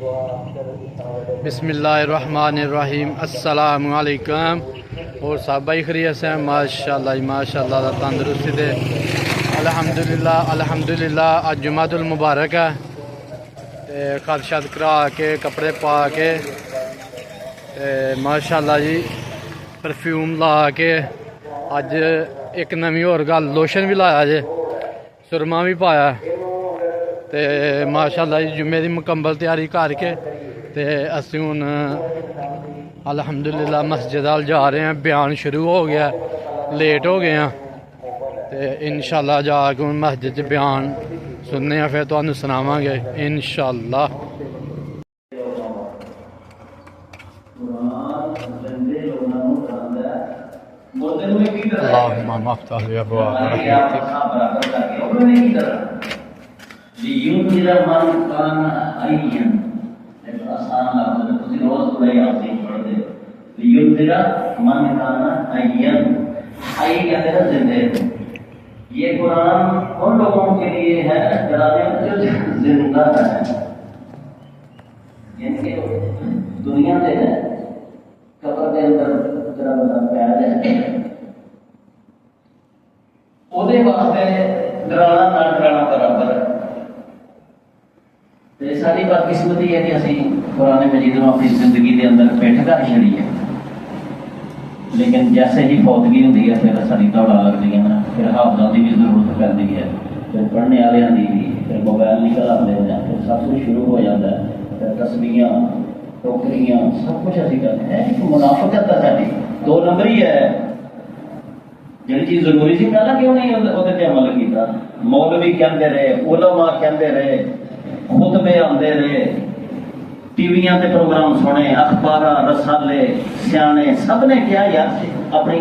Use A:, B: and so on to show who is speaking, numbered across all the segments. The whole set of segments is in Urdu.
A: بسم اللہ الرحمن الرحیم، السلام علیکم۔ اور سب بھائی خیریت سے ہیں؟ ماشاءاللہ اللہ تندرستی دے۔ الحمدللہ آج جمعۃ المبارک ہے تے خدشات کرا کے کپڑے پا کے ماشاءاللہ جی پرفیوم لا کے اج ایک نویں اور گل لوشن بھی لایا جے، سرما بھی پایا تے ماشاءاللہ جی جمعے دی مکمل تیاری کر کے تے اسی ہن الحمدللہ مسجد ال جا رہے ہیں۔ بیان شروع ہو گیا، لیٹ ہو گئے ہیں تے انشاءاللہ جا کے ہن مسجد چ بیان سننے ہیں، پھر تانوں سناواں گے انشاءاللہ۔ اللہم افتح لی ابواب رحمتک۔
B: لِيُنذِرَ مَنْ كَانَ حَيًّا، ایک آسان لفظ ہے، تسی روز پڑھے آپ سے پڑھتے۔ لِيُنذِرَ مَنْ كَانَ حَيًّا، حی کہتے ہیں زندہ۔ یہ قرآن ان لوگوں کے لیے ہے جو زندہ ہے، یعنی کہ دنیا سے ہے، قبر کے اندر ذرا بتا پیدا ہے، وہ واسطے ڈرانا نہ ڈرانا برابر ہے۔ ساری بدقسمتی ہے کہ اسی قرآن مجید میں اپنی زندگی کے اندر بیٹھ کر چڑی ہے، لیکن جیسے ہی فوتگی ہوتی ہے پھر ساری دوڑا لگتی ہے نا، پھر حافظوں کی بھی ضرورت پڑتی ہے، پھر پڑھنے والے کی بھی، پھر موبائل نکل آتے ہیں، پھر سب کچھ شروع ہو جاتا ہے، پھر تسبیحاں ٹوکریاں سب کچھ اسی کرتے ہیں۔ ایک منافقت ہے ساری، دو نمبری ہے۔ جہی چیز ضروری سی پہلا کیوں نہیں وہ عمل کیا؟ مولوی کہتے رہے، علماء کہتے رہے، خطبے آتے رہے، ٹی ویاں تے پروگرام سنے، اخبار رسالے سیانے سب نے کیا یار اپنی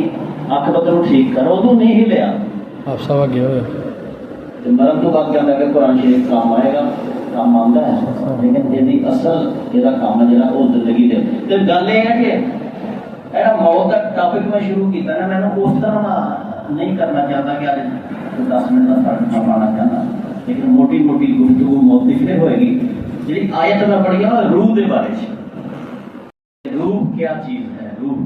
B: عاقبت کو ٹھیک کرو، ادو نہیں ہلیا۔
A: آپ سب آگے ہوئے
B: مرم تو بات کہتا ہے کہ قرآن شریف کام آئے گا، کام آتا ہے، لیکن یہ اصل یہ کام ہے جا وہ زندگی دے۔ تو گل یہ ہے کہ موت کا ٹاپک میں شروع کیا نا، میں نے اس طرح نہیں کرنا چاہتا کہ آج 10 منٹ کا فرق نہ پانا چاہتا، لیکن موٹی موٹی گفتگو موت کی فکر ہوئے گی۔ جی آیت میں پڑھی ہے روح کے بارے میں، روح کیا چیز ہے؟ روح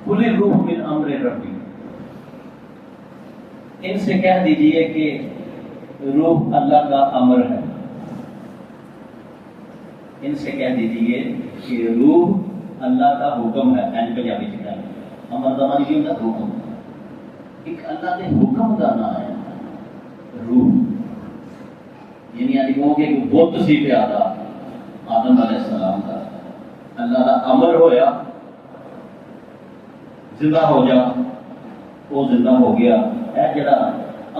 B: قل الروح من امر ربی، ان سے کہہ دیجئے کہ روح اللہ کا امر ہے، ان سے کہہ دیجئے کہ روح اللہ کا حکم ہے۔ این پنجابی چکا امر زمان کی ہوتا حکم، ایک اللہ کے حکم کا نام ہے روح، یعنی آج کہو کہ بت سی پیادا آدم علیہ السلام کا، اللہ کا امر ہویا زندہ ہو جا، وہ زندہ ہو گیا۔ اے جڑا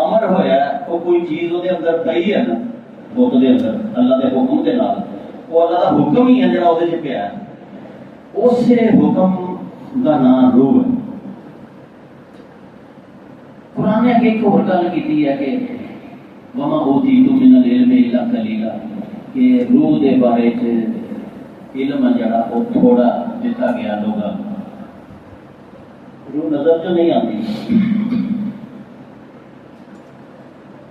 B: امر ہویا وہ کوئی چیز وہ اندر پئی ہے نا بت کے اندر اللہ کے حکم کے نال، وہ اللہ کا حکم ہی ہے جڑا وہ پیا ہے، اس حکم کا نام روح ہے۔ قرآن نے ایک اور گل کی ہے کہ وما اوتیتم من العلم الا قلیلا، کہ روح کے بارے علم جڑا وہ تھوڑا دیتا گیا لوگا۔ روح نظر جو نہیں آتی،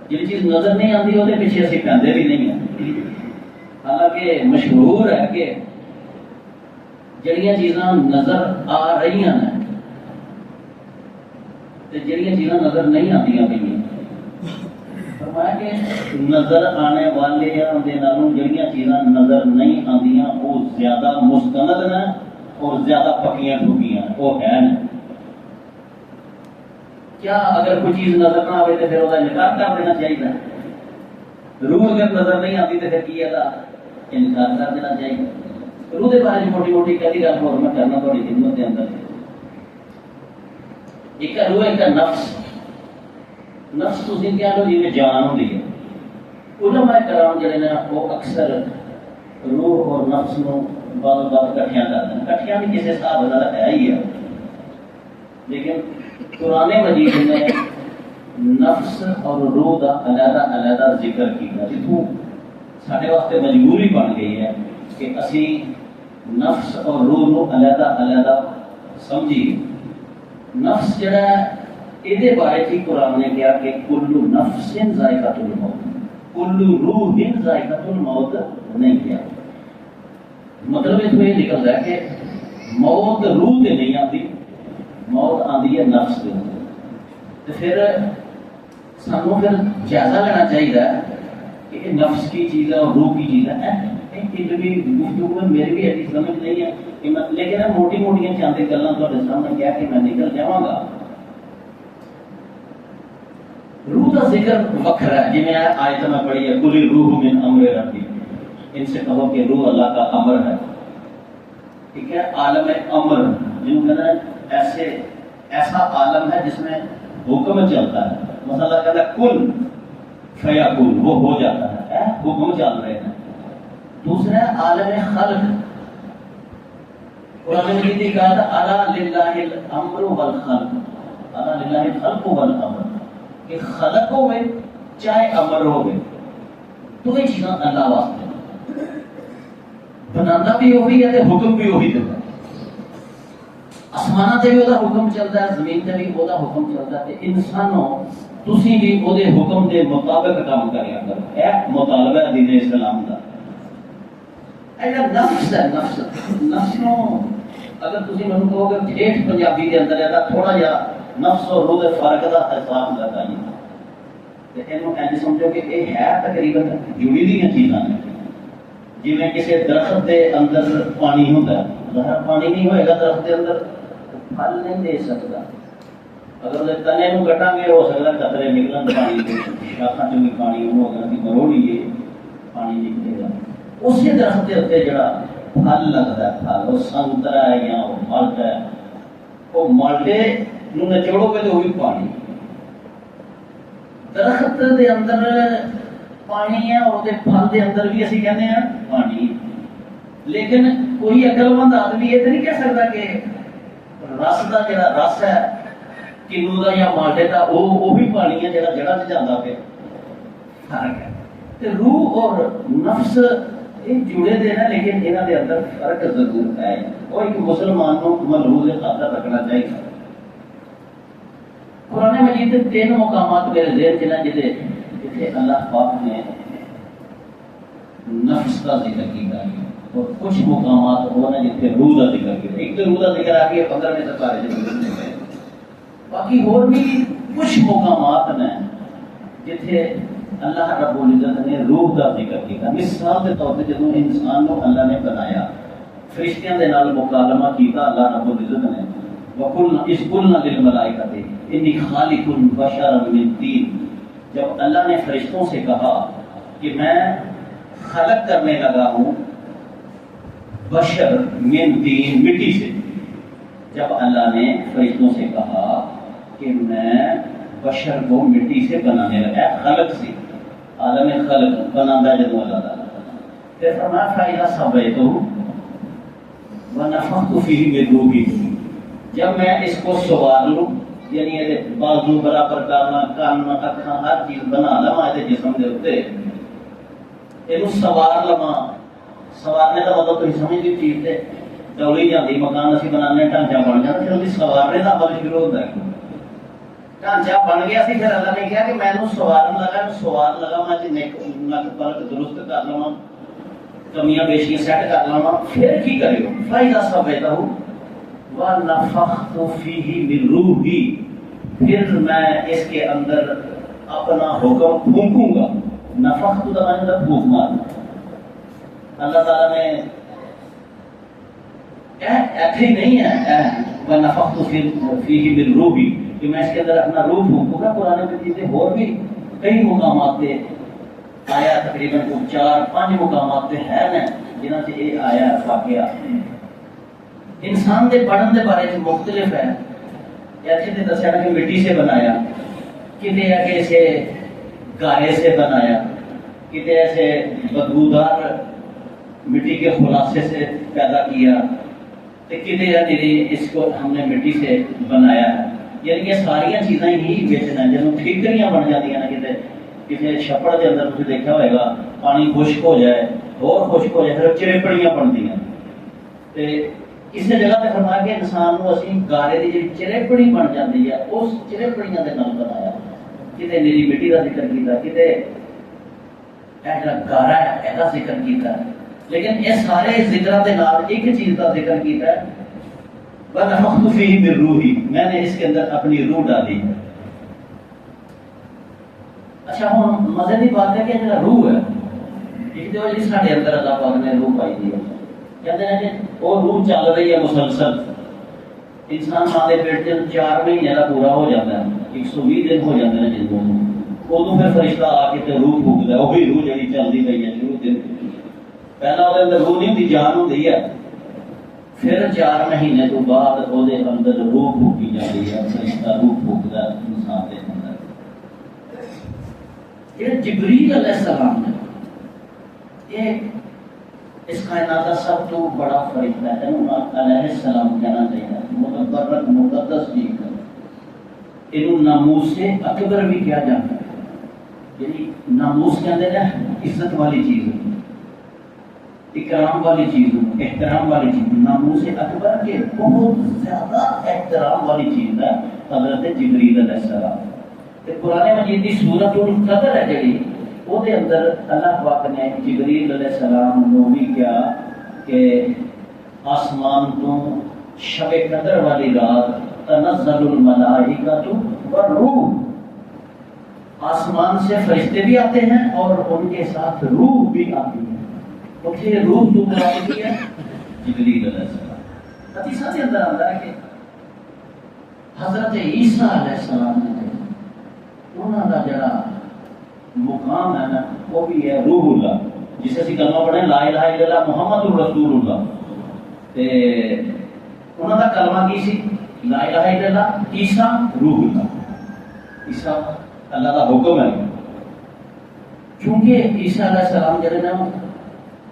B: جی چیز نظر نہیں آتی وہ پیچھے اسی پہنتے بھی نہیں ہیں۔ حالانکہ مشہور ہے کہ جڑیاں چیزاں نظر آ رہی ہیں جڑیاں چیزاں نظر نہیں آتی پہ، فرمایا کہ نظر آنے والے جڑیاں چیزاں نظر نہیں آتی وہ زیادہ مستند ہیں اور زیادہ پکیاں ٹھوکیاں وہ ہے۔ کیا اگر کوئی چیز نظر نہ آئے تو پھر وہ انکار کر دینا چاہیے؟ روح اگر نظر نہیں آتی تو پھر کی ہے انکار کر دینا چاہیے۔ روح کے بارے میں موٹی موٹی کہتی گل اور میں کرنا تھوڑی خدمت کے اندر، ایک روح ایک نفس، نفس تھی کہہ لو جی جان ہوتی ہے۔ علماء کرام جڑے نے وہ اکثر روح اور نفس نو بعض اوقات کٹھیاں کرتے ہیں، کٹھیاں بھی کسی حساب کا ہے ہی ہے، لیکن قرآن مجید نے نفس اور روح کا علیحدہ علیحدہ ذکر کیا، جتوں سارے واسطے مجبوری بن گئی ہے کہ اسی نفس اور روح نو علیحدہ علیحدہ سمجھیے۔ نفس جڑا ہے یہ بارے ہی قرآن نے کہا کہ کل نفس ذائقۃ الموت، کل روح ذائقۃ الموت نہیں کیا۔ مطلب اتوں یہ نکلتا ہے کہ موت روح سے نہیں آتی، موت آتی ہے نفس کے اندر. تو پھر سانوں پھر جائزہ لینا چاہیے کہ یہ نفس کی چیز ہے اور روح کی چیز ہے. علمی گفتگو میں میری بھی ایسی سمجھ نہیں ہے کہ میں، لیکن موٹی موٹیاں چاندی گلاں تھوڑے سامنے کیا کہ میں نکل جاواں گا. روح کا ذکر وکھرا ہے، جی میں آیت میں پڑھی ہے کل روح من امر ربی، ان سے کہو کہ روح اللہ کا امر ہے. ٹھیک ہے، عالم امر جن کہنا ہے ایسا عالم ہے جس میں حکم چلتا ہے. مثلا اللہ کہتا ہے کل فیکون، وہ ہو جاتا ہے، حکم چل رہے ہیں. دوسرا ہے عالم خلق. قرآن مجید نے کہا تھا الا للہ الامر والخلق، الا للہ الخلق والامر، کہ خلق ہوئے چاہے امر ہوئے تو یہ چیزاں اللہ واسطے بنانا بھی وہی ہے تے حکم بھی وہی دیتا ہے. آسمانہ تے بھی وہ حکم چلتا ہے، زمین تے بھی وہ حکم چلتا ہے. انسانوں تسی بھی وہ حکم دے مطابق کام کریا کرو. اے مطالبہ ہے دین اسلام دا. اگر نفس ہے، نفس نو اگر تسی مینوں کہو کہ ٹھیٹھ پنجابی دے اندر ہے تھوڑا جا نفس اور روح دے فرق دا احساس لگائیے تے اینوں انج سمجھو کہ یہ ہے تقریباً جڑی دیاں چیزاں نے. جی میں کسی درخت دے اندر پانی ہوتا ہے، اگر پانی نہیں ہوئے گا درخت دے اندر پھل نہیں دے سکتا. اگر وہ تنے نو کٹاں گے ہو سکتا ہے قطرے نکلن پانی دے، شاخاں چوں بھی پانی ہو اگر اسی مروڑیے پانی نکلے گا. اسی درخت کے اتنے جڑا پھل لگتا ہے، پھل وہ سنترا ہے یا وہ مالٹا ہے، وہ مالٹے نو نچوڑو گے تو وہ بھی پانی. درخت دے اندر پانی ہے اور پھل دے اندر بھی اسی کہنے ہیں پانی. لیکن کوئی عقل مند آدمی یہ تو نہیں کہہ سکتا کہ رس کا جڑا رس ہے کنو کا یا مالٹے کا وہ بھی پانی ہے جڑا جڑا سے جانا پہ. فرق ہے. تو روح اور نفس یہ جڑے دے ہیں لیکن یہاں دے اندر فرق ضرور ہے. اور ایک مسلمان کو ملحوظ خاطر رکھنا چاہیے. قرآن مجید کے 3 مقامات میرے ذہن چ ہیں جتنے اللہ پاک نے نفس کا ذکر کیا ہے اور کچھ مقامات وہ ہیں جتنے روح کا ذکر کیا. ایک تو روح کا ذکر آ گیا 15ویں سپارے میں، باقی اور بھی کچھ مقامات ہیں جتنے اللہ رب العزت نے روح کا ذکر کیا. مثال کے طور پہ جب انسان کو اللہ نے بنایا، فرشتیاں دے نال مکالمہ کیا اللہ رب العزت نے. وَقُلْنَا إِذْ قُلْنَا لِلْمَلَائِكَةِ إِنِّي خَالِقٌ بَشَرًا مِنْ طِينٍ، جب اللہ نے فرشتوں سے کہا کہ میں خلق کرنے لگا ہوں بشر من طین، مٹی سے. جب اللہ نے فرشتوں سے کہا کہ میں بشر کو مٹی سے بنانے لگا، خلق سے، عالم خلق بنانا جدو اللہ تعالیٰ. پھر فرمایا فَإِذَا سَوَّيْتُهُ وَنَفَخْتُ فِيهِ مِنْ رُوحِي، جب میں اس کو سوار لوں، یعنی یہ بازو برابر کرنا، کان اکھاں ہر چیز بنا لواں یہ جسم دے اوتے، یہ سوار لواں. سوارنے کا مطلب تھی سمجھ لی چیز سے ڈولی جاتی، مکان اسی بنانے ڈھانچہ بن جاتا، پھر وہی سوارنے کا عمل شروع ہوتا ہے. ڈھانچہ بن گیا سی، پھر اللہ نے کہا کہ میں سوارن لگا، سوار لگا میں نک پلک درست کر لواں، کمیاں بیشیاں سیٹ کر لواں. پھر کی کریو فَإِذَا سَوَّيْتُهُ وَنَفَخْتُ فِيهِ مِنْ رُوحِي، پھر میں اس کے اندر اپنا حکم پھونکوں گا. نفخت کا معنی پھونک مارنا. اللہ تعالیٰ نے ایسے ہی نہیں ہے وَنَفَخْتُ فِيهِ مِنْ رُوحِي کہ میں اس کے اندر اپنا روح پھونکوں گا. قرآن مجید میں اور بھی کئی مقامات پہ آیا، تقریباً 4-5 مقامات پہ ہے جنہاں سے یہ آیا واقعہ. انسان دے پڑھن دے بارے میں مختلف ہے. ایسے تے دسیا کہ مٹی سے بنایا، کتے ہے کہ اسے گارے سے بنایا، کتے ایسے بدبودار مٹی کے خلاصے سے پیدا کیا، کتے یعنی اس کو ہم نے مٹی سے بنایا ہے. یعنی یہ ساری چیزیں ہی بیچنا ہے. جب ٹھیکریاں بن جاتی ہیں نا کتے کسی چھپڑ کے اندر تھی دیکھا ہوئے گا، پانی خشک ہو جائے اور خشک ہو جائے پھر چرپڑیاں بنتی ہیں. اس جگہ پہ فرمایا کہ انسان کو اسی گارے کی جی چرپڑی بن جاتی ہے اس چرپڑیاں کے نام بنایا. کتے نیری مٹی کا ذکر کیا، کتے ایسا گارا ہے ایسا ذکر کیا. لیکن یہ سارے ذکر کے نال ایک چیز کا ذکر کیا ہے، وَنَفَخْتُ فِيهِ مِن رُوحِي، میں نے اس کے اندر اپنی روح ڈالی ہے۔ اچھا ہوں مزے کی بات ہے کہ جو روح ہے ایک تو جی سارے اندر اللہ پاک نے روح پائی دی ہے، کہتے ہیں کہ وہ روح چل رہی ہے مسلسل، انسان ماں کے پیٹ سے 4 مہینے کا پورا ہو جاتا ہے، 120 دن ہو جاتے ہیں جن کو ادو پھر فرشتہ آ کے روح پھونکتا ہے، وہی روح جی چلتی پی ہے شروع دن پہلا وہ اندر روح نہیں ہوتی، جان ہوتی ہے، پھر 4 مہینے تو بعد وہ اندر روح پھونکی جاتی ہے، فرشتہ روح پھونکتا ہے انسان کے اندر۔ یہ جبریل علیہ السلام ہے، یہ اس کائنات کا سب تو بڑا فرشتہ ہے، علیہ السلام کہنا چاہیے، متبرک مقدس چیز ہے، یہ ناموس سے اکبر بھی کیا جاتا ہے، یعنی ناموس کے اندر عزت والی چیز ہے، اکرام والی چیز ہے، احترام والی چیز، ناموس سے اکبر کے بہت زیادہ احترام والی چیز ہے حضرت جبریل علیہ السلام۔ قرآن مجید کی سورۃ القدر ہے جڑی وہ دے اندر اللہ پاک نے جبریل علیہ السلام کو بھی کیا کہ آسمان تو شب قدر والی رات تنزل الملائکۃ والروح، آسمان سے فرشتے بھی آتے ہیں اور ان کے ساتھ روح بھی آتی ہے، تو پھر روح تو آتی ہے جبریل علیہ السلام۔ حدیث کے اندر آتا ہے کہ حضرت عیسیٰ علیہ السلام نے انہوں کا جڑا مقام ہے نا وہ بھی ہے روح اللہ، جسے اسی کلمہ پڑھیں لا الہ الا اللہ محمد الرسول اللہ، تے انہوں کا کلمہ کی سی لا الہ الا اللہ عیسیٰ روح اللہ، عیسیٰ اللہ کا حکم ہے، چونکہ عیسیٰ علیہ السلام جڑے نا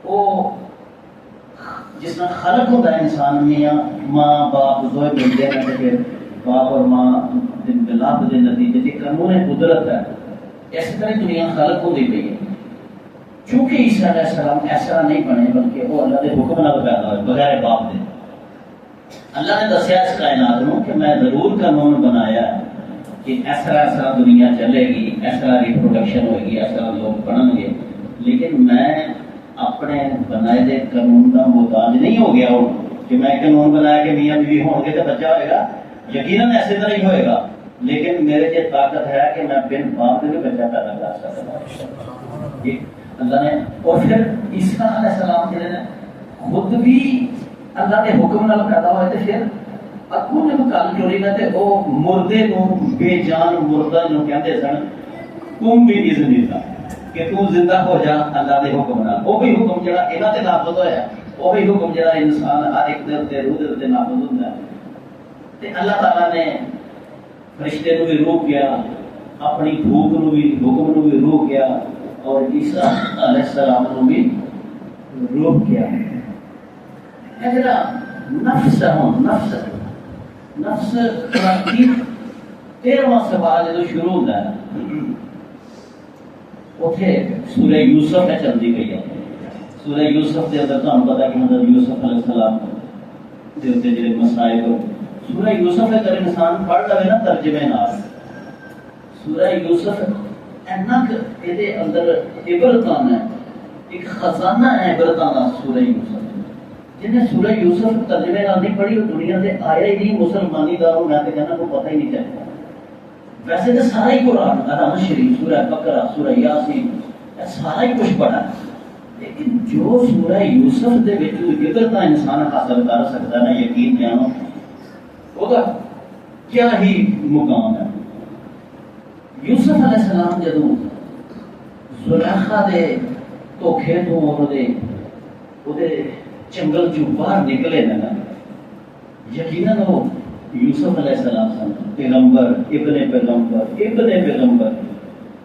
B: وہ جس میں خلق ہوتا ہے انسان میں ماں باپ دو ملتے ہیں، پھر باپ اور ماں ملاپ کے نتیجے سے قانون قدرت ہے، اسی طرح دنیا خلق ہوتی پی ہے، چونکہ عیسیٰ علیہ السلام ایسا نہیں بنے بلکہ وہ اللہ کے حکم نال پیدا ہوئے بغیر باپ دے۔ اللہ نے دسیا اس کائنات میں کہ میں ضرور قانون بنایا کہ اس طرح دنیا چلے گی، اس طرح ریپروڈکشن ہوئے گی، اس طرح لوگ بنیں گے، لیکن میں اپنے بنائے دے قانون کا محتاج نہیں ہو گیا ہوں کہ میں قانون بنایا کہ میاں بیوی ہوں گے تو بچہ ہوئے گا، یقیناً ایسے طرح ہی ہوئے گا، لیکن میرے یہ طاقت ہے کہ میں بن باپ سے بھی بچہ پیدا کر سکتا ہوں اللہ نے۔ اور پھر عیسیٰ علیہ السلام کے نے خود بھی اللہ کے حکم نال پیدا ہوئے تھے، پھر اکو جب کل چوری نہ تھے وہ مردے کو بے جان مردہ جو کہتے سن تم بھی اذن اللہ کہ تو زندہ ہو جا اللہ کے حکم نال، وہ بھی حکم جڑا انہاں تے نافذ ہویا، وہ بھی حکم جڑا انسان ہر ایک دل تے روح دے نافذ ہوندا ہے۔ تے اللہ تعالیٰ نے فرشتے کو بھی روک گیا، اپنی بھوک نو بھی حکم نو بھی روک گیا، اور عیسیٰ علیہ السلام نو بھی روک گیا۔ یہ جڑا نفس ہے، نفس کی 13واں سوال جو شروع ہوتا ہے اتنے سورہ یوسف ہے چلتی پی ہے، سورہ یوسف کے اندر تمہیں پتا کہ حضرت یوسف علیہ السلام کے اتنے جڑے مسائل سورہ یوسف ہے، اگر انسان پڑھ لے نا ترجمے نال سورہ یوسف اینا کہ یہ اندر عبرتاں ہے، ایک خزانہ ہے عبرتاں کا سورہ یوسف۔ جنہیں سورہ یوسف ترجمے نال نہیں پڑھی وہ دنیا سے آیا ہی نہیں، مسلمانی دار میں تو کہنا کو پتہ ہی نہیں چلتا۔ ویسے تو سارا ہی قرآن حرام شریف، سورہ بقرہ، سورہ یاسین سارا ہی کچھ پڑھا ہے، لیکن جو سورہ یوسف دے وچ عبرتاں انسان حاصل کر سکتا ہے نا، یقین جانو وہ کیا ہی مقام ہے۔ یوسف علیہ السلام جدوں زلیخا دے دھوکھے تو وہ جنگل چوں باہر نکلے نا، یقیناً وہ یوسف علیہ السلام سن پیغمبر، ابن پیغمبر،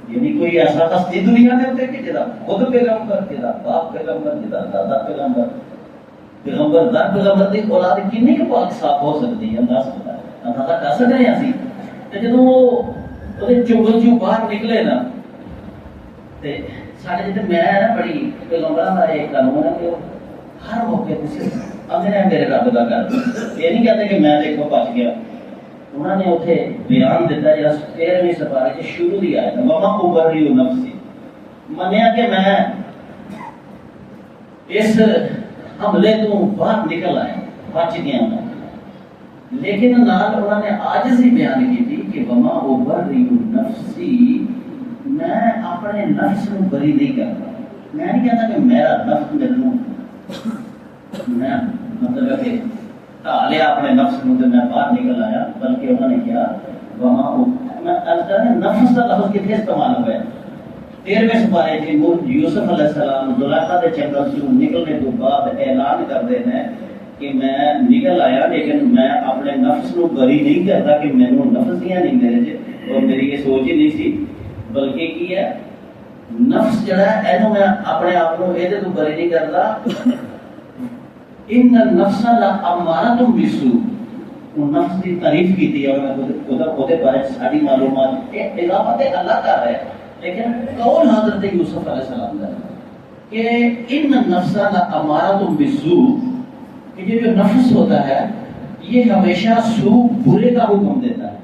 B: یعنی کوئی ایسا ہستی دنیا دے ہوتے کہ جدا خود پیغمبر، جدا باپ پیغمبر، جدا دادا پیغمبر، پیغمبر در پیغمبر دی اولاد کنی کہ پاک صاف ہو سکتی ہے، انداز سکتا ہے، اندازہ کر سکتے ہیں اسی۔ تے جدوں وہ چنگل چوں باہر نکلے نا، تے سارے جتنے میں نا بڑی پیغمبراں دا ایک قانون ہے کہ ہر موقع تے صرف اندر میرے رب دا کر، یہ نہیں کہتے کہ میں دیکھو بچ گیا۔ انہوں نے اتنے بیان دیتا جہاں 13ویں سپارے کے شروع دی آئے وما ابرئ نفسی، منیا کہ میں اس حملے تو باہر نکل آئے، بچ گیا میں، لیکن نال انہوں نے عاجزی بیان کی تھی کہ وما ابرئ نفسی، میں اپنے نفس کو بری نہیں کرتا، میں نہیں کہتا کہ میرا نفس میرے میں مطلب کہ لیا اپنے نفس کو میں باہر نکل آیا، بلکہ انہوں نے کیا وہاں نفس کا لفظ کتنے استعمال ہوا ہے 13ویں سپارے کی یوسف علیہ السلام زلیخا کے چنگل سے نکلنے تو بعد اعلان کر دینا ہے کہ میں نکل آیا لیکن میں اپنے نفس کو بری نہیں کرتا کہ مینوں نفس ہی نہیں میرے اور میری یہ سوچ ہی نہیں سی، بلکہ کی ہے نفس جڑا ہے اینو میں اپنے آپ کو یہ تو بری نہیں کرتا، ان النفس لامارۃ بالسوء، نفس کی تعریف کی تھی اور میں بارے ساری معلومات اضافت اللہ کا ہے، لیکن قول حضرت یوسف علیہ السلام کا کہ ان النفس لامارۃ بالسوء، کہ یہ جو نفس ہوتا ہے یہ ہمیشہ سوء برے کا حکم دیتا ہے،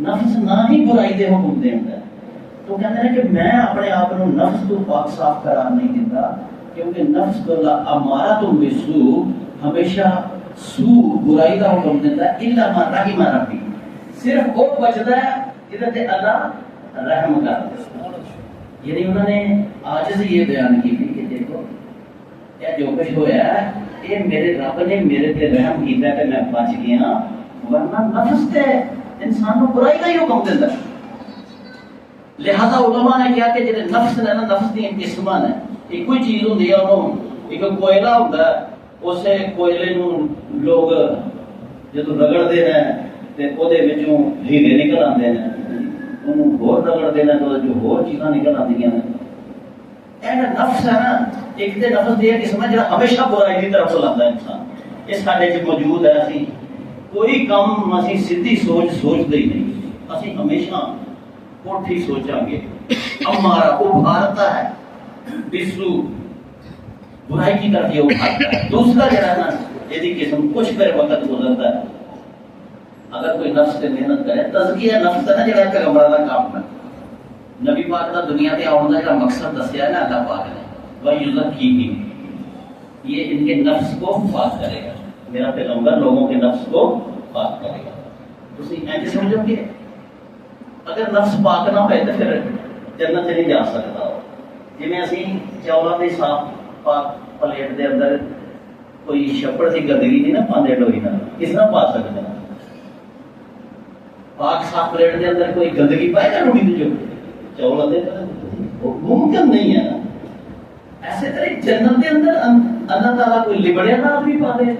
B: نفس نہ ہی برائی دے حکم دیتا ہے، تو کہتے ہیں کہ میں اپنے آپ کو نفس کو پاک صاف قرار نہیں دیتا، کیونکہ نفس تو لامارۃ بالسوء ہمیشہ سوء برائی کا حکم دیتا ہے، الا ما رحم ربی، صرف وہ بچتا ہے جدھر اللہ رحم کرتا ہے۔ یعنی انہوں نے عاجز یہ بیان کی تھی کہ دیکھو یہ جو کچھ ہوا ہے یہ میرے رب نے میرے تے رحم کیتا ہے کہ میں بچ گیا، ورنہ نفس تے انسان کو برائی کا ہی حکم دیتا ہے۔ لہذا علماء نے کیا کہ جڑے نفس نے نا، نفس دی قسماں نے، ایک کوئی چیز ہوندی ہے انہوں ایک کوئلہ ہوتا ہے، اسے کوئلے نو لوگ جدو رگڑتے ہیں تے او دے وچوں ہیرے نکل آندے ہیں، انہوں ہور رگڑ دینا تو جو ہور چیزاں نکل آندیاں ہیں۔ اے نفس ہے نا، ایک تے نفس دی قسم ہے جڑا ہمیشہ برائی دی طرف لاتا ہے انسان، اس ساڈے وچ موجود ہے، اسی کوئی کام اسی سیدھی سوچ سوچتے ہی نہیں، اسی ہمیشہ پوٹھی سوچاں گے، ہمارا ابھارتا ہے بسو برائی کی طرف یہ اٹھاتا ہے۔ دوسرا جڑا ہے نا یہ قسم کچھ پھر وقت گزرتا ہے، اگر کوئی نفس سے محنت کرے، تزکیہ نفس ہے نا جڑا پیغمبراں دا کام ہے، نبی پاک دا دنیا تے آਉਣ دا جڑا مقصد دسیا ہے نا اللہ پاک نے وَيُزَكِّيهِمْ، یہ ان کے نفس کو پاک کرے گا، میرا پیغمبر لوگوں کے نفس کو پاک کرے گا۔ تسی اینج سمجھو گے اگر نفس پاک نہ ہوئے تو پھر جنت نہیں جا سکتا، جی میں اسی چولاں دی صاف پاک پلیٹ دے اندر کوئی شپڑ دی گندگی نہیں نہ پاندے ڈوئی نہ، کس طرح پا سکتے ہیں؟ پاک صاف پلیٹ دے اندر کوئی گندگی پائے گا روٹی دی جو چول دے وہ ممکن نہیں ہے نا۔ ایسے طرح جنت دے اندر اللہ تعالیٰ کوئی لبڑیا نہ بھی پا دے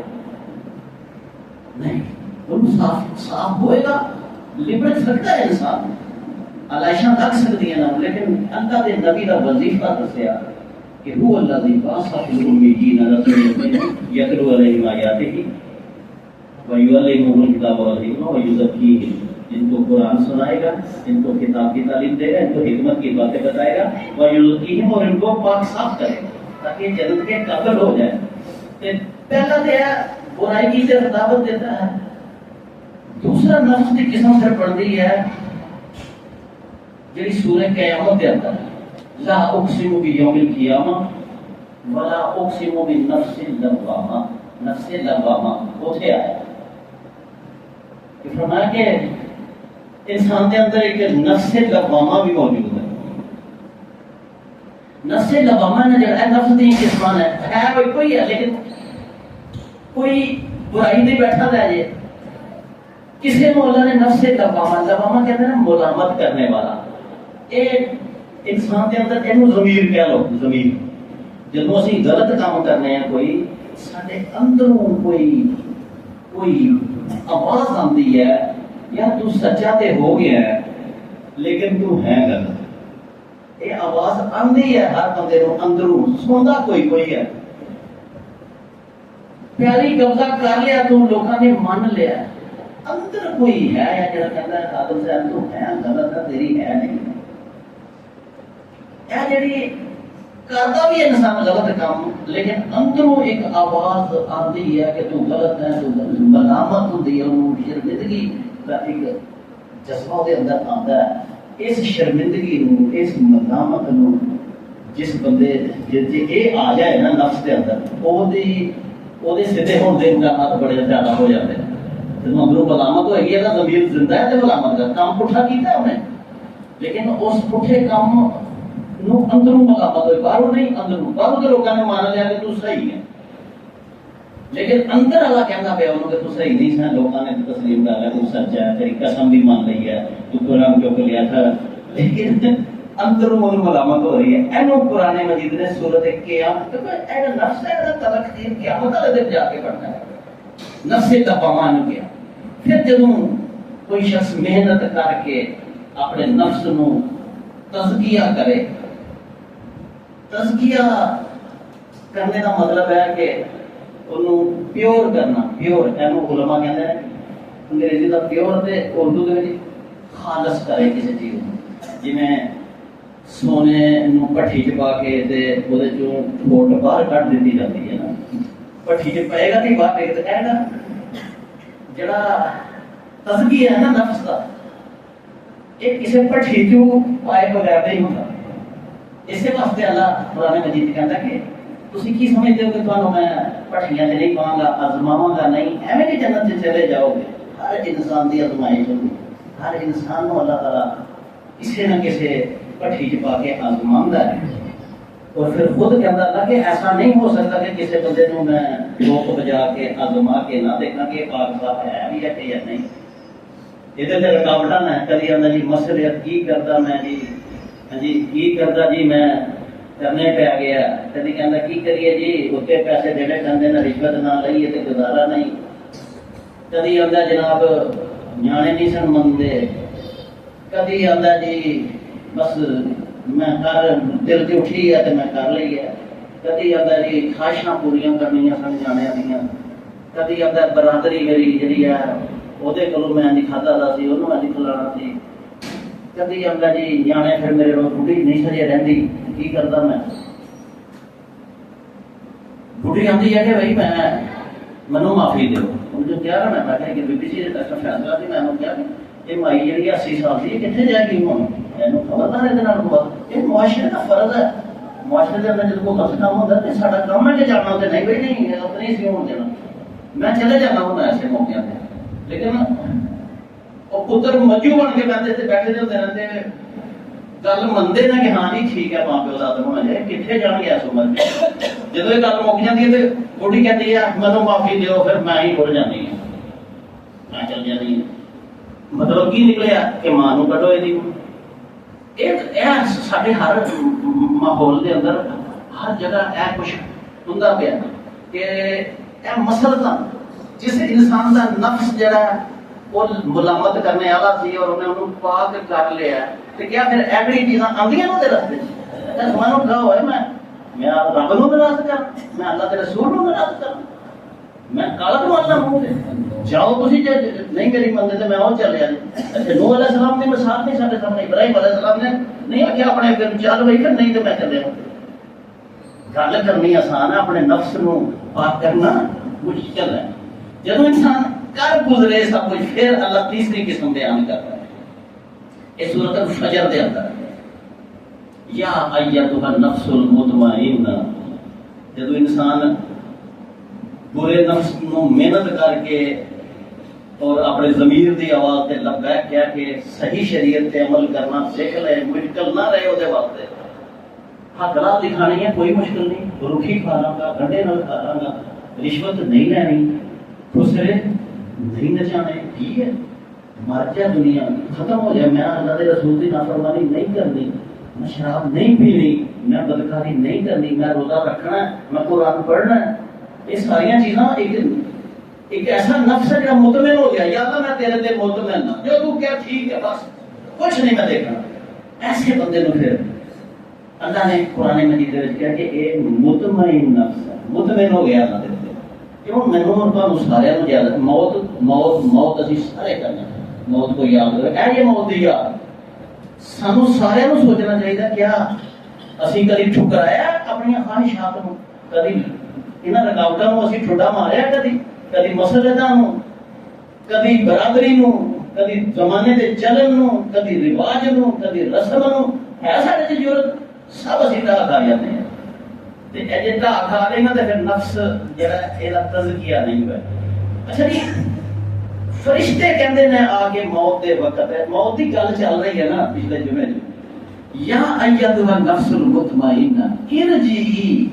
B: نہیں، وہ صاف ہوئے گا، لبڑ سکتا ہے انسان، علائشاں لگ سکتی ہیں نا، لیکن اللہ دے نبی کا وظیفہ دسیا کہ هو الذی بعث فی الامیین رسولا یتلو علیہم آیاتہ ویعلمہم الکتاب والحکمہ ویزکیہم، ان کو قرآن سنائے گا، ان کو کتاب کی تعلیم دے گا، ان کو حکمت کی باتیں بتائے گا، ویزکیہم، اور ان کو پاک صاف کرے گا تاکہ جنت کے قابل ہو جائے۔ پہلا تو ہے برائی کی طرف دعوت دیتا ہے، دوسرا نفس کی قسم سے پڑھتی ہے جی سورہ قیامت کے اندر لا اقسم بیوم القیامہ ولا اقسم بالنفس اللوامہ، نفس لوامہ اتنے آیا کہ فرمایا کہ انسان کے اندر ایک نفس لوامہ بھی موجود ہے۔ نفس لوامہ نے جو ہے نفس دی قسمان ہے وہ کوئی ہے، لیکن کوئی برائی نہیں بیٹھا رہ جائے، کسی مولا نے نفس لوامہ، لوامہ کہتے ہیں ملامت کرنے والا، ایک انسان کے اندر اینو ضمیر کہہ لو، ضمیر جدوں اسی غلط کام کرنے ہیں کوئی سارے اندروں کوئی آواز آتی ہے یا تو سچا تے ہو گیا ہے لیکن تو ہے غلط، یہ آواز آتی ہے ہر بندے کو اندروں، سنتا کوئی ہے، پیاری قبضہ کر لیا تو لوگوں نے مان لیا، اندر کوئی ہے یا جڑا کہتا ہے قادر صاحب تو ہے غلط ہے تیری ہے نہیں، یہ جڑی کرتا بھی انسان غلط کام لیکن اندروں ایک آواز آتی ہے کہ تو غلط ہے، تو ملامت ہوتی ہے، انہوں شرمندگی کا ایک جذبہ دے اندر آتا ہے، اس شرمندگی نو، اس ملامت نو جس بندے جی یہ آ جائے نا نفس کے اندر وہ سیدھے ہونے کے امکانات بڑے زیادہ ہو جاتے ہیں. جب اندروں ملامت ہوئے گی نا ضمیر زندہ ہے تو ملامت کا کام پٹھا کیتا انہیں, لیکن اس پٹھے کام نو اندروں ملامت ہوئی, باہروں نہیں اندروں. باہروں کے لوگوں نے مانا لیا کہ تو صحیح ہے, لیکن اندر اللہ کہنا پیا انہوں کہ تو صحیح نہیں سن. لوگوں نے تسلیم کر لیا تو سچا ہے, تیری قسم بھی مان لی ہے, تو قرآن کیوں کہ لیا تھا, لیکن اندروں انہوں ملامت ہو رہی ہے. اینو قرآن مجید نے سورت قیامت اے نفس ہے تلق دین قیامت والے دن جا کے پڑھنا ہے. نفس تپامان کیا پھر جدوں کوئی شخص محنت کر کے اپنے نفس نو تزکیہ کرے. تزکیہ کرنے کا مطلب ہے کہ انہوں پیور کرنا. پیور اینو علماء کہتے ہیں انگریزی کا پیور تے اردو کے خالص کرے کسی چیز کو. جی میں سونے نو پٹھی چ پا کے تے اودے چوں ٹھوٹ باہر کڈ دتی جاتی ہے نا, پٹھی چ پائے گا نہیں باہر ایک تے کہے گا جڑا تزکیہ ہے نا نفس کا یہ کسی پٹھی چوں پائے بغیر نہیں ہوتا. اسی واسطے اللہ قرآن مجید کہتا کہ تسی کی سمجھتے ہو کہ تمہیں میں پٹھیاں سے نہیں پاؤں گا, آزماواں گا نہیں, ایویں کہ جنت سے چلے جاؤ گے. ہر انسان دی آزمائش ہوگی, ہر انسان کو اللہ تعالیٰ کسی نہ کسی پٹھی چ پا کے آزماندا ہے. اور پھر خود کہتا اللہ کہ ایسا نہیں ہو سکتا کہ کسی بندے کو میں روک بجا کے آزما کے نہ دیکھنا کہ پاک صاف ہے بھی ہے کہ یا نہیں. یہ تو رکاوٹاں ہیں. کبھی آتا جی مسئلہ کی کرتا میں جی کی کرتا جی میں کرنے پہ آ گیا. کبھی کہتا کی کریے جی اتنے پیسے دینے کھانے نہ رشوت نہ لئیے تو گزارا نہیں. کبھی آتا جناب نیانے نہیں سن منگتے. کبھی آتا جی بس میں کر دل کی اٹھی ہے تو میں کر لی ہے. کبھی آتا جی خواہشاں پوریاں کرنیاں سن جانے دیا. کبھی آتا برادری میری جی ہے وہ میں نہیں کھادا تھا سی انہوں میں کھلانا سی. کبھی آتا جی نیانے پھر میرے کو بڑھی نہیں سجے رہتی کی کرتا میں. بڑھی آتی ہے کہ بھائی میں منو معافی دو. جو کیا میں کہ بی بی سی کا فیصلہ سی. میں کیا کہ یہ مائی جی 80 سال کی کتنے جائے گی ہوں خبردار یہ معاشرے کا فرض ہے. معاشرے کے اندر جب کوئی غلط کام ہوتا ہے سارا کام ہے کہ جانا ہوتا نہیں بھائی نہیں اپنی سی ہونے دینا. میں چلے جانا ہوں ایسے موقع پہ, لیکن وہ پتر مجو بن کے بیٹھے ہوتے رہتے گل منتے نا کہ ہاں جی ٹھیک ہے ماں پیو کا آدم ہونا چاہیے. کتنے جان گیا اس عمر میں جب یہ گل مک جاتی ہے تو بوڑھی کہتی ہے منو معافی دو. پھر میں ہی اڑ جانی ہوں, میں چل جانی. مطلب کی نکلیا کہ ماں نو کڈو یہ سارے ہر ماحول کے اندر ہر جگہ یہ کچھ ہوں پیا کہ یہ مسلطاں جس انسان کا نفس جڑا وہ ملامت کرنے والا سی اور انہیں انہوں پاک کر لیا تو کیا پھر ایگڑی چیزاں آدیاں نا رستے میں کہا ہوئے میں رب نو ناراض کر, میں اللہ کے رسول نو ناراض کر, میں کالا مارنا ہوں جاؤ تھی نہیں میری منگے تو میں وہ چل جائے. اچھا نوح علیہ السلام کی مثال نہیں سارے سامنے. ابراہیم علیہ السلام نے نہیں آخیا اپنے پھر چل بھائی پھر نہیں تو میں چلے. گل کرنی آسان ہے, اپنے نفس نو پاک کرنا مشکل ہے. جب انسان کر گزرے سب کچھ پھر اللہ تیسری قسم بیان کرتا ہے. اس صورت الفجر دے اندر یا ایتھا النفس المطمئنہ, جب انسان برے نفس نو محنت کر کے اور اپنے ضمیر دی آواز تے لبیک کہہ کے صحیح شریعت تے عمل کرنا سیکھ لے, مشکل نہ رہے وہ واسطے. حق راہ دکھانی ہے کوئی مشکل نہیں. روکھی کھا لاں گا, گنڈے نال کھا لاں گا, رشوت نہیں لینی, خسرے نہیں نچانے, ٹھیک ہے مر جائے دنیا ختم ہو جائے. میں اللہ کے رسول کی نافرمانی نہیں کرنی, میں شراب نہیں پینی, میں بدکاری نہیں کرنی, میں روزہ رکھنا ہے, میں قرآن پڑھنا ہے. یہ ساری چیزاں ایک ایسا نفس ہے جو مطمئن ہو گیا. یا اللہ میں تیرے تے مطمئن ہوں, جو تو کیا ٹھیک ہے بس کچھ نہیں میں دیکھنا. ایسے بندے کو پھر اللہ نے قرآن مجید میں کہا کہ یہ مطمئن نفس ہے, مطمئن ہو گیا اللہ دے. کیوں مینوں اور تانوں سارے نوں یاد موت موت موت اسی سارے کرنا, موت کو یاد کرو. اے یہ موت دی یاد سانوں سارے نوں سوچنا چاہیے کیا اسی کدی ٹھکرایا اپنی خواہشات نوں, کدی انہاں رکاوٹاں نوں اسی ٹھڈا ماریا, کدی مسلطاں نوں, کدی برادری نوں, کدی زمانے دے چلن نوں, کدی رواج نوں, کدی رسم نوں. ہے سارے ضرورت سب اسی ڈھا کھا جاتے ہیں. جی ڈھا کھا لیں گا تو پھر نفس جڑا یہ تزکیہ نہیں ہوا. اچھا جی فرشتے کہندے نے آ کے موت دے وقت ہے، موت کی گل چل رہی ہے نا پچھلے جمعے جو، یا ایتھا النفس المطمئنہ ارجعی،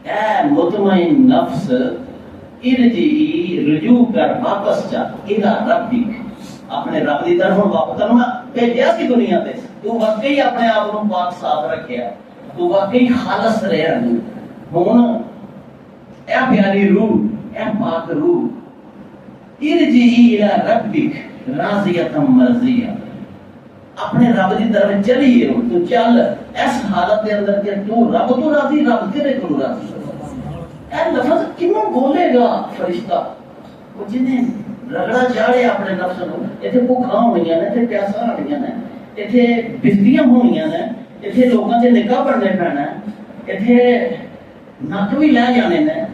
B: اے مطمئن نفس ارجعی، رجوع کر، واپس جا، الی ربک، اپنے رب کی طرف واپس. تنوں بھیجیا سی دنیا تے، تو واقعی اپنے آپ کو پاک صاف رکھیا، تو واقعی خالص رہا. ہن اے پیاری روح، اے پاک روح، ارجعی الی ربک راضیۃ مرضیہ، اپنے رب کی طرف چلیے. تو چل اس حالت کے اندر کہ تو رب تو راضی، رب تیرے کو راضی. اے لفظ کیوں بولے گا فرشتہ؟ وہ جنہیں رگڑا چاڑے اپنے نفس کو. اتنے بھوکھاں ہوئی نے، اتنے پیاساں ہوئی نے، اتنے بستیاں ہوئی نے، اتنے لوگوں سے نکاح پڑھنے پینا، اتنے نک بھی لے جانے نے.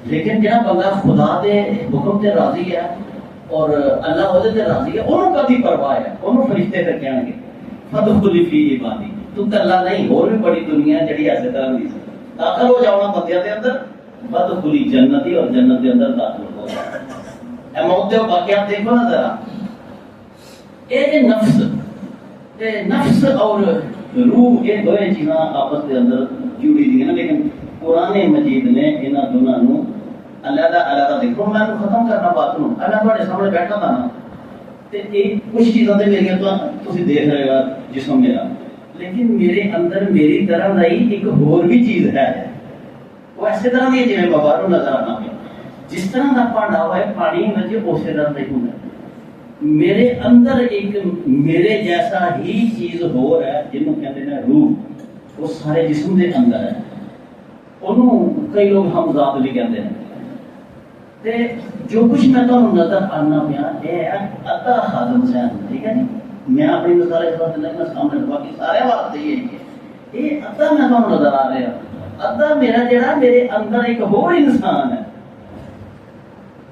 B: لیکن جہاں بندہ خدا دے حکم سے راضی ہے اور اللہ وہ سے راضی ہے، انہوں کبھی پرواہ ہے. انہوں فرشتے پھر کہیں گے فادخلی فی عبادی، تو کلا نہیں، اور بھی بڑی دنیا ہے جڑی ایسے طرح نہیں. داخل ہو جاؤ بندیاں دے اندر، فادخلی جنتی، اور جنت کے اندر داخل ہو جاؤ. اے موت دے واقعات دیکھو نا ذرا. یہ نفس اور روح، یہ دو چیزاں آپس کے اندر جڑی دی ہیں. لیکن قرآن مجید نے انہاں دونوں علیحدہ علیحدہ دیکھو. میں ختم کرنا بات نو، میں تھوڑے سامنے بیٹھا تھا نا، کچھ چیزاں تو میری تھی دیکھ رہے ہو جسم میرا، لیکن میرے اندر میری طرح نہیں ایک اور بھی چیز ہے. وہ ایسے طرح نہیں جی باہر نظر آنا پہ. جس طرح کا پانڈا ہوا ہے پانی میں اسی طرح نہیں ہونا. میرے اندر ایک میرے جیسا ہی چیز ہو رہا ہے جنہوں کہتے ہیں روح. وہ سارے جسم کے اندر ہے. انہوں کئی لوگ ہمزاد بھی کہتے ہیں. تے جو کچھ میں تمہیں نظر آنا پیا یہ ہے عطا خادم حسین. ٹھیک ہے جی، میں اپنی مثال اس وقت نہیں، میں سامنے باقی سارے واسطے یہ عطا میں تمہیں نظر آ رہا. عطا میرا جڑا میرے اندر ایک اور انسان ہے،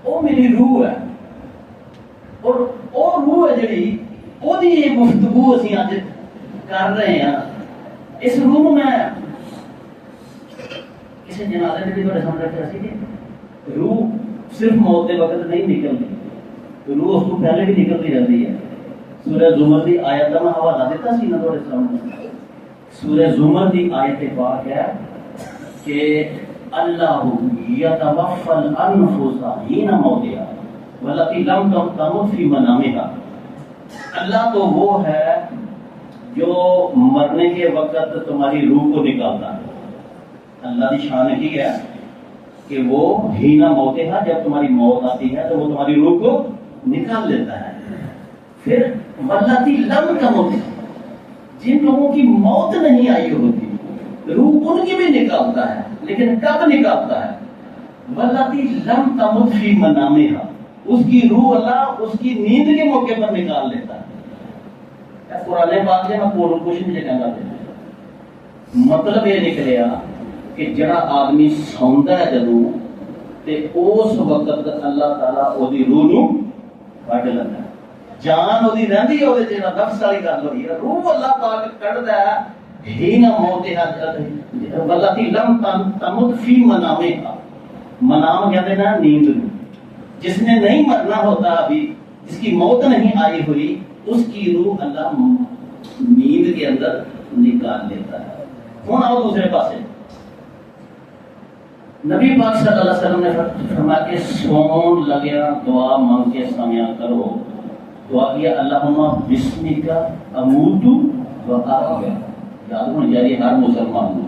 B: وہ میری روح ہے. اور وہ روح ہے جڑی وہ یہ گفتگو اسی اج کر رہے ہیں. اس روح میں کسی جنازے میں بھی تھوڑے سامنے رکھا سی کہ روح صرف موت کے وقت نہیں نکلتی، روح اس کو پہلے بھی نکلتی رہتی ہے. سورہ زمر کی آیت کا میں حوالہ دیتا سی نا تھوڑے سامنے. سورہ زمر کی آیت پاک ہے کہ اللہ یتوفی الانفس حین موتہا والتی لم تمت فی منامہا. اللہ تو وہ ہے جو مرنے کے وقت تمہاری روح کو نکالتا ہے. اللہ کی شان کی ہے کہ وہ ہینا موتہا، جب تمہاری موت آتی ہے تو وہ تمہاری روح کو نکال لیتا ہے. پھر والتی لم تمت، جن لوگوں کی موت نہیں آئی ہوتی روح ان کی بھی نکالتا ہے، لیکن کب نکالتا ہے؟ والتی لم تمت فی منامہا، اس کی روح اللہ اس کی نیند کے موقع پر نکال لیتا ہے. قرآن پاک سے میں کچھ نہیں کہنا چاہتا. مطلب یہ نکلیا کہ جڑا آدمی سوندا ہے جدوں تے اس وقت اللہ تعالیٰ او دی روح نو کڈ لیندا ہے. جان او دی رہندی ہے، او دے جڑا نفس والی گل ہوئی ہے، روح اللہ پاک کڈدا ہے ہی نہ موتہا والتی لم تمت فی منامہا. منام کہتے ہیں نیند نو. جس نے نہیں مرنا ہوتا ابھی، جس کی موت نہیں آئی ہوئی، اس کی روح اللہ نیند کے اندر نکال لیتا ہے. ہوں آؤ دوسرے پاسے. نبی پاک صلی اللہ علیہ وسلم نے فرمایا کہ سون لگیا دعا مانگ کے سامیا کرو. دعا کیا اللہم بسمک اموت و احیا. یاد ہونا چاہیے ہر مسلمان کو،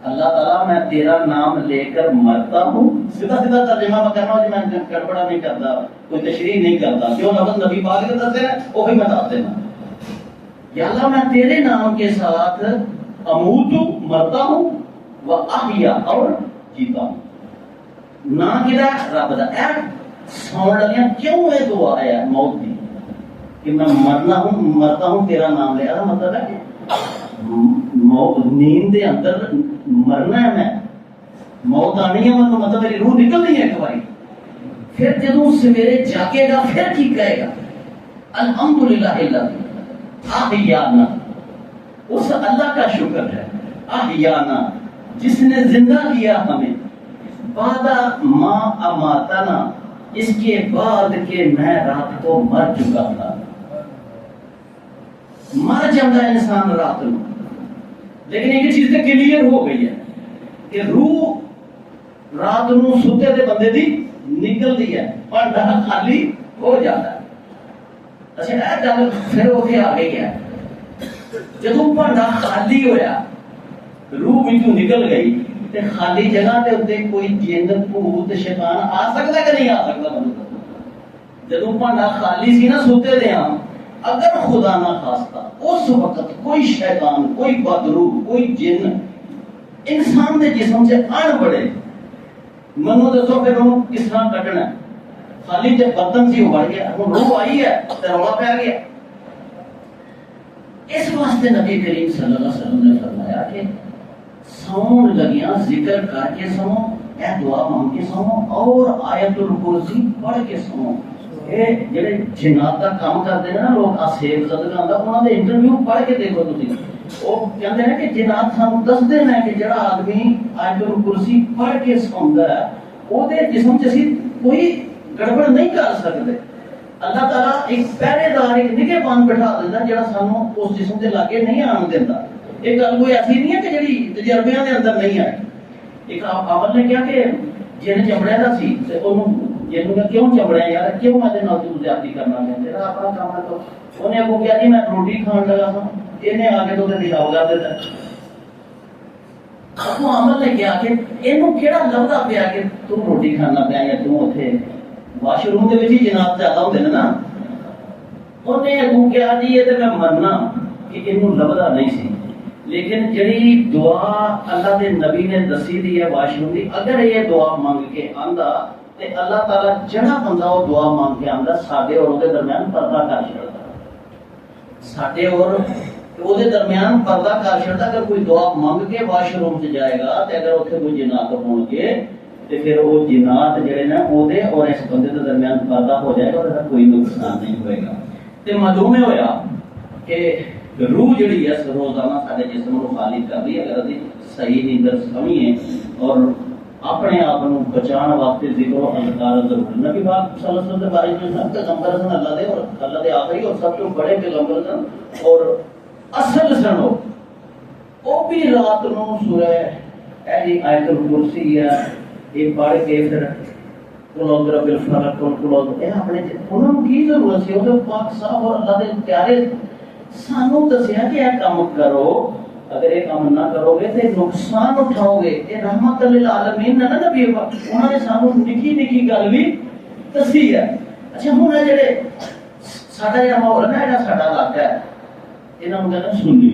B: اللہ تعالیٰ میں تیرا نام لے کر مرتا ہوں. سیدھا سیدھا ترجمہ میں کرنا ہوں، میں گڑبڑا نہیں کرتا، کوئی تشریح نہیں کرتا. جو لفظ نبی پاک کے دس ہے وہی میں دس دینا. یا اللہ میں تیرے نام کے ساتھ اموت مرتا ہوں و احیا اور جیتا ہوں. نہ کدا رب دا اے سون لگیا کیوں ہے دعا ہے موت دی کہ میں مرتا ہوں تیرا نام لے. مطلب ہے کہ نیند دے اندر مرنا ہے، میں موت آنی ہے، مطلب میری روح نکلنی ہے ایک باری. پھر جدوں سویرے جاگے گا پھر کی کہے گا الحمدللہ الذی احیانا. اس اللہ کا شکر ہے احیانا، جس نے زندہ کیا ہمیں، بعد ما اماتنا، اس کے بعد کہ میں رات کو مر چکا تھا. مر جاتا ہے انسان رات میں، لیکن ایک چیز تو کلیئر ہو گئی ہے کہ روح رات نو ستے دے بندے دی نکلتی ہے، بھانڈا خالی ہو جاتا ہے. اچھا یہ گل پھر اتنے آ گئی ہے، جدو بھانڈا خالی ہویا، روح وچوں نکل گئی، تے خالی جگہ تے اتنے کوئی جن بھوت شیطان آ سکتا کہ نہیں آ سکتا؟ جدو بھانڈا خالی سی نا ستے دے ہاں، اگر خدا نہ خواستہ اس وقت کوئی شیطان، کوئی بدروح، کوئی جن انسان دے جسم سے اڑ بڑے، منو دسو پھر انہوں کس طرح کٹنا ہے؟ خالی جب برتن سی اڑ گیا، روح آئی ہے تو رولا پہ گیا. اس واسطے نبی کریم صلی اللہ علیہ وسلم نے فرمایا کہ سون لگیاں ذکر کر کے سو، اے دعا مانگ کے سو، اور آیت الکرسی پڑھ کے سو. یہ جڑے جنات کا کام کرتے ہیں نا لوگ، سیب صدقہ آندا، انہاں دے انٹرویو پڑھ کے دیکھو تسی. وہ کہتے ہیں کہ جنات سانوں دسدے ہیں کہ جڑا آدمی آیت الکرسی پڑھ کے سوندا ہے، او دے جسم چ اسی کوئی گڑبڑ نہیں کر سکتے. اللہ تعالیٰ ایک پہرے دار، ایک نگہ بان بٹھا دینا جڑا سانوں اس جسم کے لاگے نہیں آن دینا. ایک گل کوئی ایسی نہیں ہے کہ جڑی تجربیاں دے اندر نہیں آئی. ایک عمل نے کیا کہ جن چمڑے دا سی تے اونوں جنوں کہ کیوں چمڑے یار، کیوں میں دے نال تو زیادتی کرنا ہے، تیرا اپنا کام ہے. تو انہیں کو کیا جی میں روٹی کھان لگا ہوں، انہیں آ کے تو دکھاؤ گا دیتا. اب عمل نے کیا کہ اینوں کیڑا لبدا پیا کہ تو روٹی کھانا پیا یا تو اوتھے واش روم دے وچ جناب زیادہ ہوندے نے نا. انہیں اگوں کیا جی یہ تے میں مننا کہ اینوں لبدا نہیں سی، لیکن جڑی دعا اللہ دے نبی نے دسی دی ہے واش روم دی، اگر یہ دعا مانگ کے آندا تے اللہ تعالیٰ جڑا بندہ وہ دعا مانگ کے آندا ساڈے اور دے درمیان پردہ کر چھڑدا. ساڈے اور وہ دے درمیان پردہ کر چھڑدا. اگر کوئی دعا مانگ کے واش روم چ جائے گا تے اگر اوتھے کوئی جنات ہون گے تے پھر وہ جنات جڑے نا او دے اور اس بندے دے درمیان پردہ ہو جائے گا، اور کوئی نقصان نہیں ہوئے گا. تے معلوم ہویا کہ روح جڑی ہے روزانہ سارے جسم کو خالی کر دی. اگر ابھی صحیح نیندر سمجھیں اور اپنے آپ کو بچان واسطے ذکر و اذکار ضرور. نبی پاک صلی اللہ علیہ وسلم کے بارے میں سب پیغمبر سن اللہ دے، اور اللہ دے آخری اور سب سے بڑے پیغمبر سن، اور اصل سن وہ بھی رات نو سورہ ایسی آیت الکرسی ہے یہ پڑھ کے پھر قل اعوذ برب الفلق قل اعوذ، یہ اپنے انہوں نے کی ضرورت سی؟ وہ پاک صاحب اور اللہ دے پیارے سانوں دسیا کہ یہ کام کرو. اگر یہ کام نہ کرو گے تو نقصان اٹھاؤ گے. یہ رحمت للعالمین نہ نبی انہوں نے سانوں نکی نکی گل بھی دسی ہے. اچھا ہوں جڑے ساڈا جڑا ماحول ہے نا، جڑا ساڈا علاقہ ہے، انہاں نوں کہنا سنی،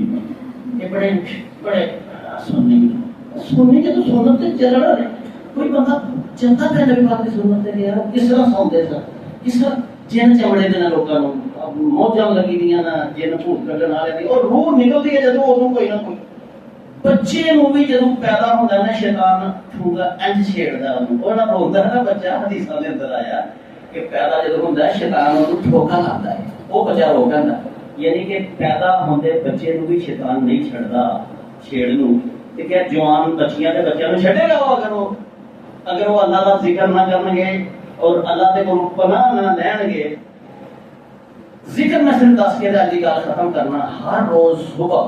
B: یہ بڑے بڑے سنی کہ تو سنت تے چلنا نہیں. کوئی بندہ چلتا پہ نبی پاک کی سنت تے یار کس طرح سونتے سن، کس طرح جن چمڑے دے لوکاں نوں موجاں لگی دیاں نا، جن بھوت کٹن والے دی، اور روح نکلدی ہے جدوں اودوں کوئی نہ کوئی. بچے نوں بھی جدوں پیدا ہوندا نا شیطان ٹھونگا انج چھیڑدا اونوں، او نہ روندا نا بچہ. حدیثاں دے اندر آیا کہ پیدا جدوں ہوندا ہے شیطان اونوں ٹھوکا لاتا ہے، او بچہ رو پیندا. یعنی کہ پیدا ہوندے بچے نوں بھی شیطان نہیں چھڑدا چھیڑنوں. تے کیا جوان بچیاں دے بچیاں نوں چھڈے گا اگر وہ اللہ کا ذکر نہ کرن گے اور اللہ کے کو پناہ نہ لین گے. ذکر میں صرف 10 کے اج دی گل ختم کرنا. ہر روز صبح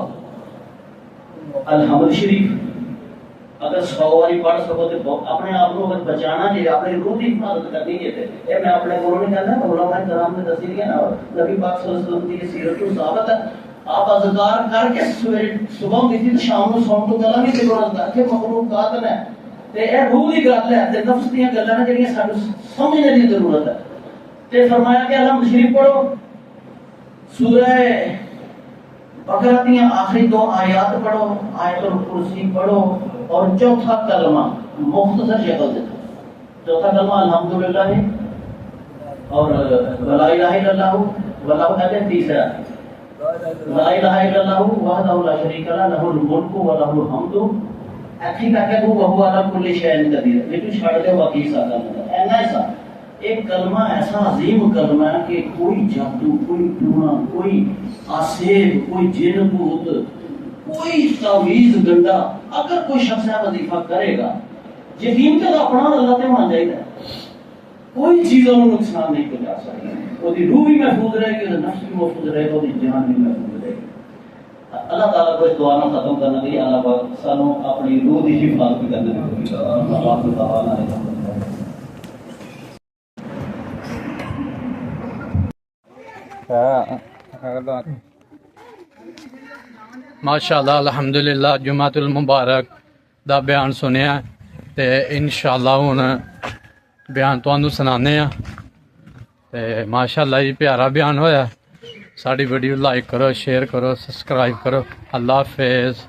B: الحمد شریف اگر 100 باری پڑھ سکو تو اپنے آپ کو اگر بچانا چاہیے، اپنی روح کی حفاظت کرنی چاہیے. یہ میں اپنے کو نہیں کہنا، علماء کرام نے دسی دیا نا، نبی پاک صلی اللہ علیہ وسلم کی سیرت تو ثابت ہے. آپ اذکار کر کے صبح ہوتی تو شام کو سون تو پہلا بھی ضرورت ہے کہ مخلوقات نے تے اے روح دی گل ہے تے نفس دیاں گلاں جڑیاں سانوں سمجھنے دی ضرورت ہے. تے فرمایا کہ الحمد شریف پڑھو، سورہ بقرہ دیاں آخری 2 آیات پڑھو، آیت الکرسی پڑھو، اور چوتھا کلمہ مختصر شکل سے. چوتھا کلمہ الحمدللہ ہے اور لا الہ الا اللہ واللہ کہتے ہیں. تیسرا لا الہ الا اللہ وحدہ لا شریک لہ لہ الملک ولہ الحمد. ایتھی کہتے ہیں وہ علی کل شیء قدیر. لیکن چھڑ دے باقی سارا اینا ایسا ایک کلمہ ایسا عظیم کلمہ ہے کہ کوئی جادو، کوئی ٹونا، کوئی آسیب، کوئی جن بھوت، کوئی تعویذ گنڈا اگر کوئی شخص ہے وظیفہ کرے گا یقین تے اپنا اللہ تے ہونا چاہیے کوئی چیز انہوں نقصان نہیں پہنچا سکتی وہ روح بھی محفوظ رہے گی نفس بھی محفوظ رہے گا وہ جان بھی محفوظ رہے گی اللہ تعالیٰ کو اس دعا نہ ختم کرنا کہ اللہ پاک سانو اپنی روح کی حفاظت بھی کرنے
A: ماشاءاللہ الحمدللہ جمعۃ المبارک دا بیان سنیا تے انشاءاللہ ہن بیان تانوں سنانے ہیں تے ماشاءاللہ جی پیارا بیان ہویا ساڈی ویڈیو لائک کرو شیئر کرو سبسکرائب کرو اللہ حافظ